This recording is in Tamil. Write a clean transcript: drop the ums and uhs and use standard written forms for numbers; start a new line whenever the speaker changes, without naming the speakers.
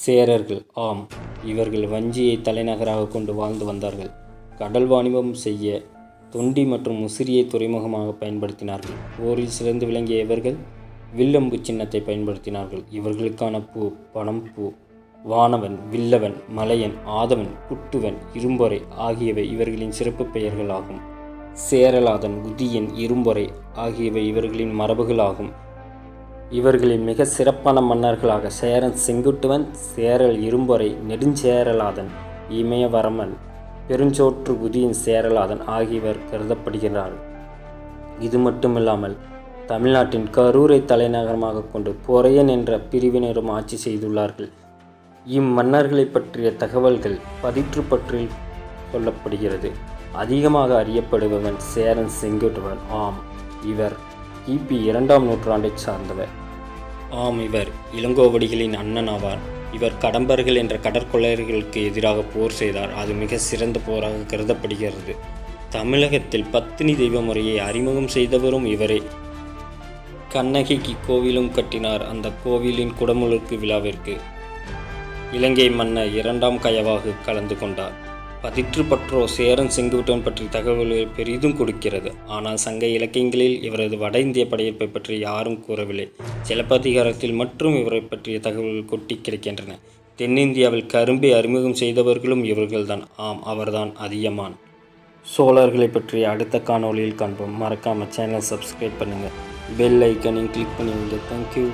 சேரர்கள். ஆம், இவர்கள் வஞ்சியை தலைநகராக கொண்டு வாழ்ந்து வந்தார்கள். கடல் வாணிபம் செய்ய தொண்டி மற்றும் முசிறியை துறைமுகமாக பயன்படுத்தினார்கள். போரில் சிறந்து விளங்கிய இவர்கள் வில்லம்பு சின்னத்தை பயன்படுத்தினார்கள். இவர்களுக்கான பூ பனம்பூ, வானவன், வில்லவன், மலையன், ஆதவன், குட்டுவன், இரும்பொறை ஆகியவை இவர்களின் சிறப்பு பெயர்கள் ஆகும். சேரலாதன், குதியன், இரும்பொறை ஆகியவை இவர்களின் மரபுகள் ஆகும். இவர்களின் மிக சிறப்பான மன்னர்களாக சேரன் செங்குட்டுவன், சேரல் இரும்பொறை, நெடுஞ்சேரலாதன், இமயவரமன், பெருஞ்சோற்று குதியன் சேரலாதன் ஆகியவர் கருதப்படுகிறார்கள். இது மட்டுமில்லாமல் தமிழ்நாட்டின் கரூரை தலைநகரமாக கொண்டு பொறையன் என்ற பிரிவினரும் ஆட்சி செய்துள்ளார்கள். இம்மன்னர்களை பற்றிய தகவல்கள் பதிற்றுப்பற்றில் சொல்லப்படுகிறது. அதிகமாக அறியப்படுபவன் சேரன் செங்குட்டுவன். ஆம், இவர் கிபி 2ஆம் நூற்றாண்டை சார்ந்தவர். ஆம், இவர் இளங்கோவடிகளின் அண்ணன் ஆவார். இவர் கடம்பர்கள் என்ற கடற்கொள்ளையர்களுக்கு எதிராக போர் செய்தார். அது மிக சிறந்த போராக கருதப்படுகிறது. தமிழகத்தில் பத்தினி தெய்வ முறையை அறிமுகம் செய்தவரும் இவரே. கண்ணகிக்கு கோவிலும் கட்டினார். அந்த கோவிலின் குடமுழுக்கு விழாவிற்கு இலங்கை மன்னர் 2ஆம் கயவாகு கலந்து கொண்டார். பதிற்றுப்பற்றோ சேரன் செங்குட்டுவன் பற்றிய தகவல்களை பெரிதும் கொடுக்கிறது. ஆனால் சங்க இலக்கியங்களில் இவரது வட இந்திய படையெடுப்பை பற்றி யாரும் கூறவில்லை. சிலப்பதிகாரத்தில் மற்றும் இவரை பற்றிய தகவல்கள் கொட்டி கிடக்கின்றன. தென்னிந்தியாவில் கரும்பை அறிமுகம் செய்தவர்களும் இவர்கள்தான். ஆம், அவர்தான் அதியமான். சோழர்களை பற்றிய அடுத்த காணொளியில் காண்போம். மறக்காமல் சேனல் சப்ஸ்கிரைப் பண்ணுங்கள். பெல் ஐக்கனையும் கிளிக் பண்ணுவீங்க. தேங்க்யூ.